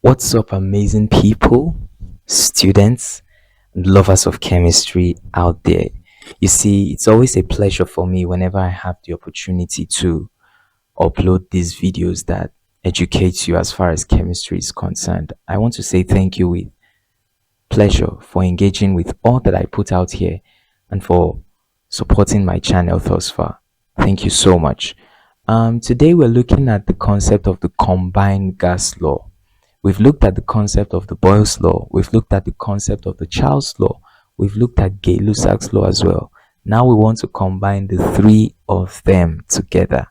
What's up, amazing people, students, and lovers of chemistry out there? You see, it's always a pleasure for me whenever I have the opportunity to upload these videos that educate you as far as chemistry is concerned. I want to say thank you with pleasure for engaging with all that I put out here and for supporting my channel thus far. Thank you so much. Today we're looking at the concept of the combined gas law. We've looked at the concept of the Boyle's law. We've looked at the concept of the Charles law. We've looked at Gay-Lussac's law as well. Now we want to combine the three of them together.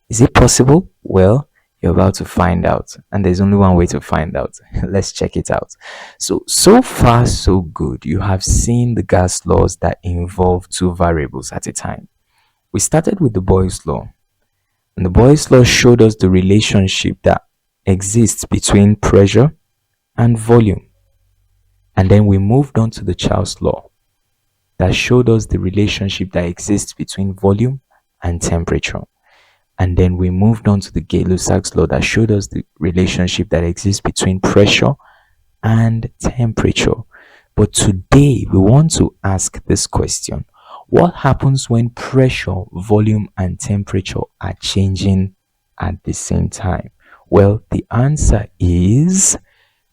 Is it possible? Well, you're about to find out. And there's only one way to find out. Let's check it out. So far, so good. You have seen the gas laws that involve two variables at a time. We started with the Boyle's law. And the Boyle's law showed us the relationship that exists between pressure and volume. And then we moved on to the Charles law that showed us the relationship that exists between volume and temperature. And then we moved on to the Gay-Lussac's law that showed us the relationship that exists between pressure and temperature. But today we want to ask this question: what happens when pressure, volume, and temperature are changing at the same time? Well, the answer is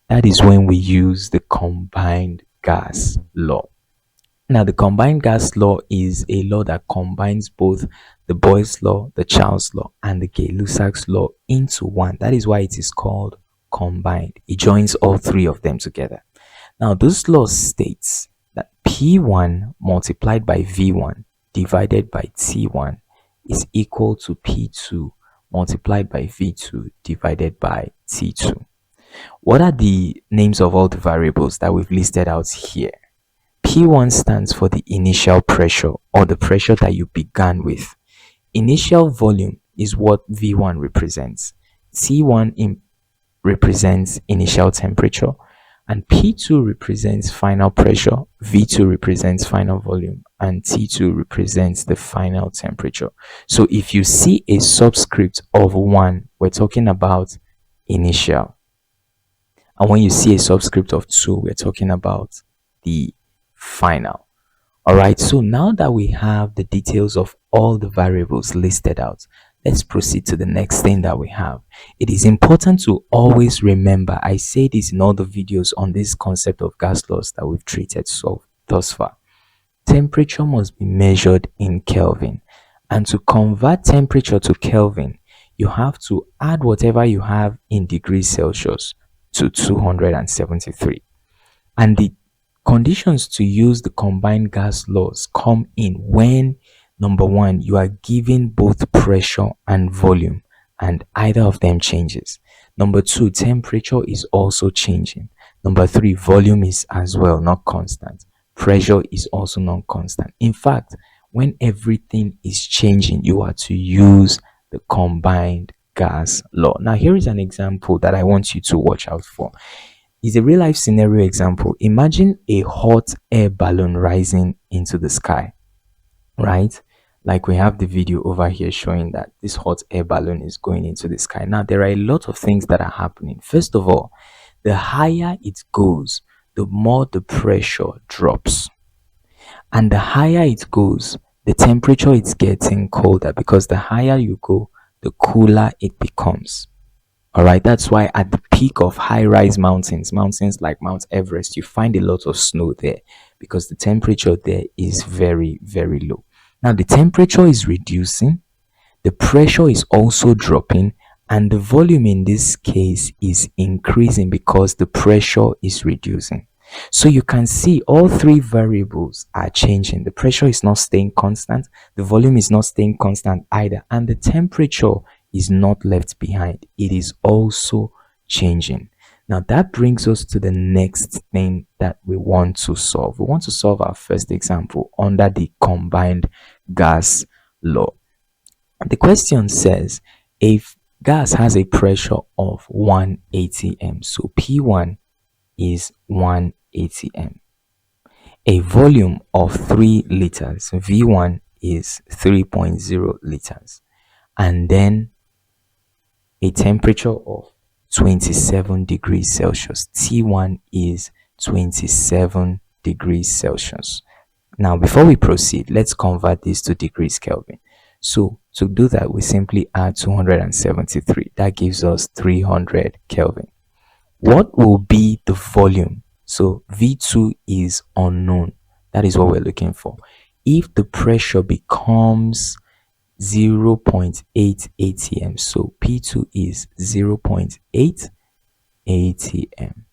that is when we use the combined gas law. Now, the combined gas law is a law that combines both the Boyle's law, the Charles law, and the Gay-Lussac's law into one. That is why it is called combined. It joins all three of them together. Now, this law states that P1 multiplied by V1 divided by T1 is equal to P2 multiplied by V2 divided by T2. What are the names of all the variables that we've listed out here? P1 stands for the initial pressure, or the pressure that you began with. Initial volume is what V1 represents. T1 represents initial temperature, and P2 represents final pressure, V2 represents final volume, and T2 represents the final temperature. So if you see a subscript of 1, we're talking about initial. And when you see a subscript of 2, we're talking about the final. Alright, so now that we have the details of all the variables listed out, let's proceed to the next thing that we have. It is important to always remember, I say this in all the videos on this concept of gas laws that we've treated thus far. Temperature must be measured in Kelvin. And to convert temperature to Kelvin, you have to add whatever you have in degrees Celsius to 273. And the conditions to use the combined gas laws come in when, number one, you are given both pressure and volume, and either of them changes. Number two, temperature is also changing. Number three, volume is as well not constant. Pressure is also not constant. In fact, when everything is changing, you are to use the combined gas law. Now, here is an example that I want you to watch out for. It's a real life scenario example. Imagine a hot air balloon rising into the sky, right? Like we have the video over here showing that this hot air balloon is going into the sky. Now, there are a lot of things that are happening. First of all, the higher it goes, the more the pressure drops. And the higher it goes, the temperature is getting colder, because the higher you go, the cooler it becomes. Alright, that's why at the peak of high-rise mountains like Mount Everest, you find a lot of snow there, because the temperature there is very, very low. Now, the temperature is reducing, the pressure is also dropping, and the volume in this case is increasing because the pressure is reducing. So you can see all three variables are changing. The pressure is not staying constant, the volume is not staying constant either, and the temperature is not left behind. It is also changing. Now that brings us to the next thing that we want to solve. We want to solve our first example under the combined gas law. The question says, if gas has a pressure of 1 atm, so P1 is 1 atm, a volume of 3 liters, V1 is 3.0 liters, and then a temperature of 27 degrees Celsius. T1 is 27 degrees Celsius. Now, before we proceed, let's convert this to degrees Kelvin. So, to do that, we simply add 273. That gives us 300 Kelvin. What will be the volume? So, V2 is unknown. That is what we're looking for. If the pressure becomes 0.8 atm, so P2 is 0.8 atm,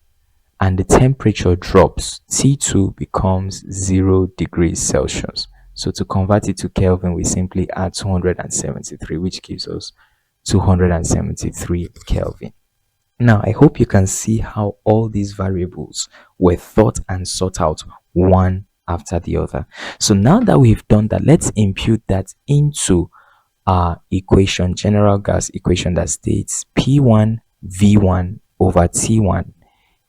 and the temperature drops, T2 becomes 0 degrees Celsius. So to convert it to Kelvin, we simply add 273, which gives us 273 Kelvin. Now, I hope you can see how all these variables were thought and sought out one after the other. So now that we've done that, let's impute that into our equation, general gas equation, that states P1 V1 over T1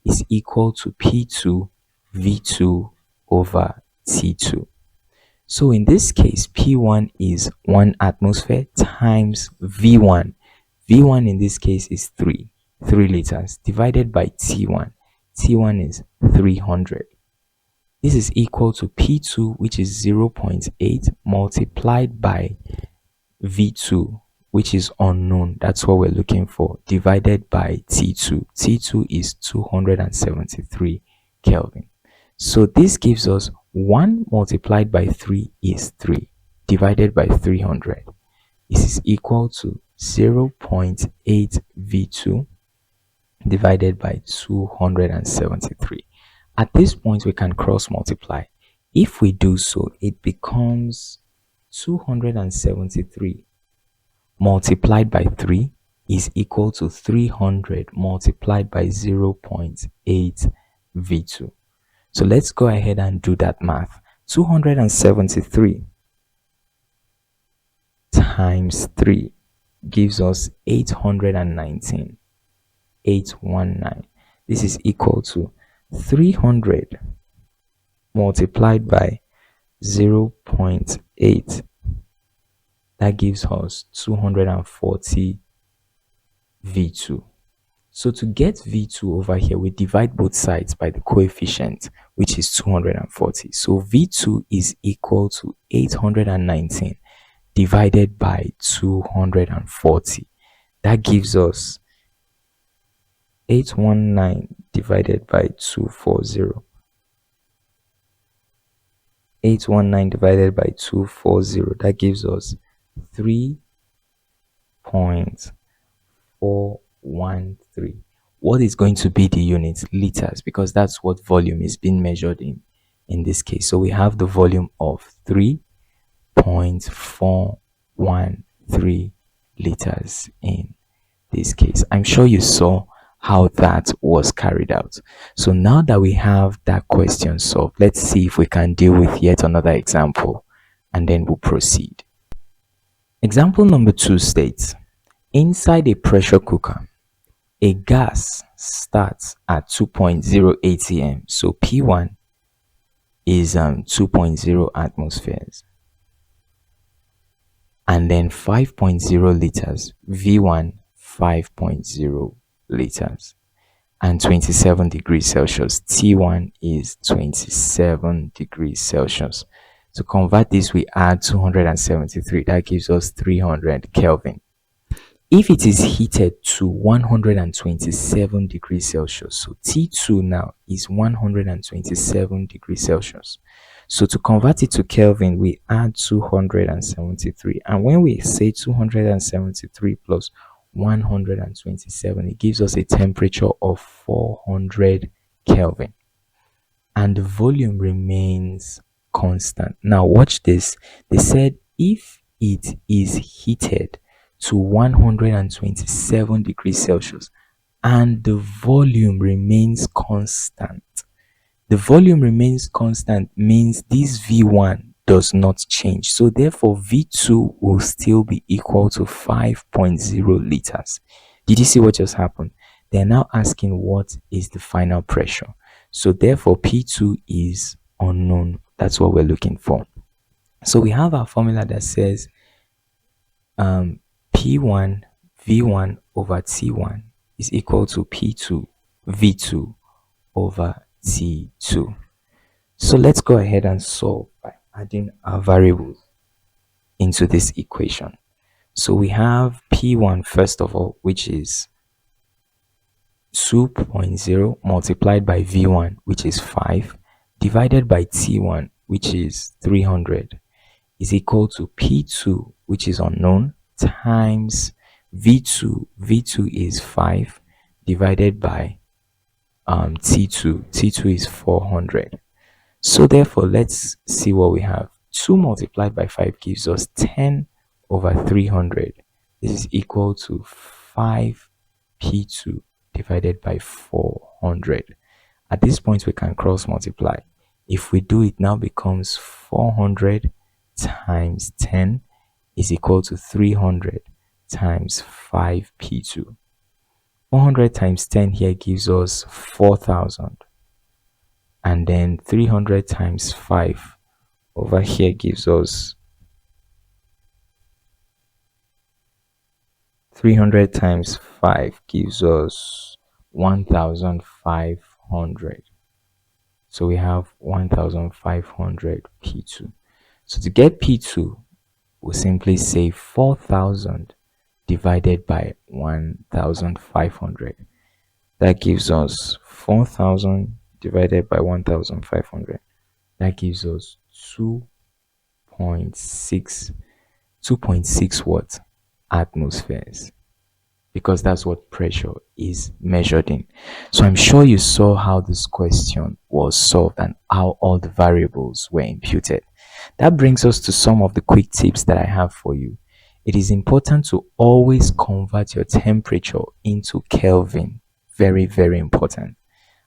is equal to P2 V2 over T2. So in this case, P1 is 1 atmosphere times V1. V1 in this case is 3 liters, divided by T1. T1 is 300. This is equal to P2, which is 0.8, multiplied by V2, which is unknown. That's what we're looking for, divided by T2. T2 is 273 Kelvin. So this gives us 1 multiplied by 3 is 3, divided by 300. This is equal to 0.8 V2 divided by 273. At this point, we can cross multiply. If we do so, it becomes 273 multiplied by 3 is equal to 300 multiplied by 0.8 V2. So let's go ahead and do that math. 273 times 3 gives us 819. 819. This is equal to 300 multiplied by 0.8. That gives us 240 V2. So to get V2 over here, we divide both sides by the coefficient, which is 240. So V2 is equal to 819 divided by 240. That gives us 819 divided by 240. 819 divided by 240. That gives us 3.413. What is going to be the unit? Liters, because that's what volume is being measured in this case. So we have the volume of 3.413 liters in this case. I'm sure you saw how that was carried out. So now that we have that question solved, let's see if we can deal with yet another example, and then we'll proceed. Example number 2 states, inside a pressure cooker, a gas starts at 2.0 atm. So P1 is 2.0 atmospheres, and then 5.0 liters, V1 5.0 liters, and 27 degrees Celsius. T1 is 27 degrees Celsius. To convert this, we add 273. That gives us 300 Kelvin. If it is heated to 127 degrees Celsius, so T2 now is 127 degrees Celsius. So to convert it to Kelvin, we add 273. And when we say 273 plus 127, it gives us a temperature of 400 Kelvin. And the volume remains constant. Now watch this. They said if it is heated to 127 degrees Celsius and the volume remains constant. The volume remains constant means this V1 does not change. So therefore V2 will still be equal to 5.0 liters. Did you see what just happened? They're now asking what is the final pressure. So therefore P2 is unknown. That's what we're looking for. So we have our formula that says P1 V1 over T1 is equal to P2 V2 over T2. So let's go ahead and solve by adding our variables into this equation. So we have P1 first of all, which is 2.0 multiplied by V1, which is 5, divided by T1, which is 300, is equal to P2, which is unknown, times V2. V2 is 5, divided by T2. T2 is 400. So therefore, let's see what we have. 2 multiplied by 5 gives us 10 over 300. This is equal to 5P2 divided by 400. At this point, we can cross multiply. If we do, it now becomes 400 times 10 is equal to 300 times 5P2. 400 times 10 here gives us 4,000. And then 300 times 5 over here gives us 300 times 5 gives us 1,500. So we have 1,500 P2. So to get P2, we'll simply say 4,000 divided by 1,500. That gives us 4,000 divided by 1,500. That gives us 2.6 what? Atmospheres, because that's what pressure is measured in. So I'm sure you saw how this question was solved and how all the variables were imputed. That brings us to some of the quick tips that I have for you. It is important to always convert your temperature into Kelvin. Very, very important.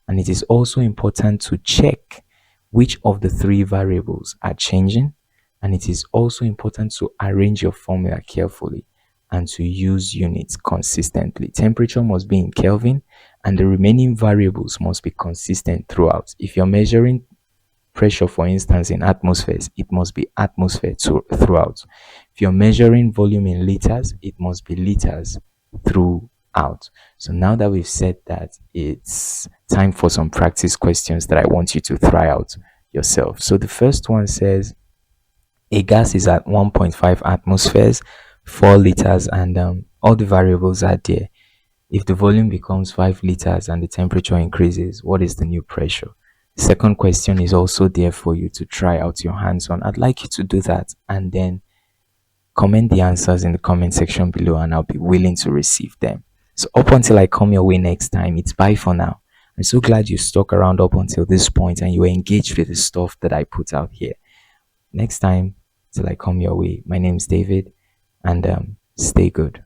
And it is also important to check which of the three variables are changing. And it is also important to arrange your formula carefully and to use units consistently. Temperature must be in Kelvin and the remaining variables must be consistent throughout. If you're measuring pressure, for instance, in atmospheres, it must be atmosphere throughout. If you're measuring volume in liters, it must be liters throughout. So now that we've said that, it's time for some practice questions that I want you to try out yourself. So the first one says a gas is at 1.5 atmospheres, 4 liters, and all the variables are there. If the volume becomes 5 liters and the temperature increases, what is the new pressure? Second question is also there for you to try out your hands on. I'd like you to do that and then comment the answers in the comment section below and I'll be willing to receive them. So up until I come your way next time, it's bye for now. I'm so glad you stuck around up until this point and you were engaged with the stuff that I put out here. Next time, till I come your way, my name is David and stay good.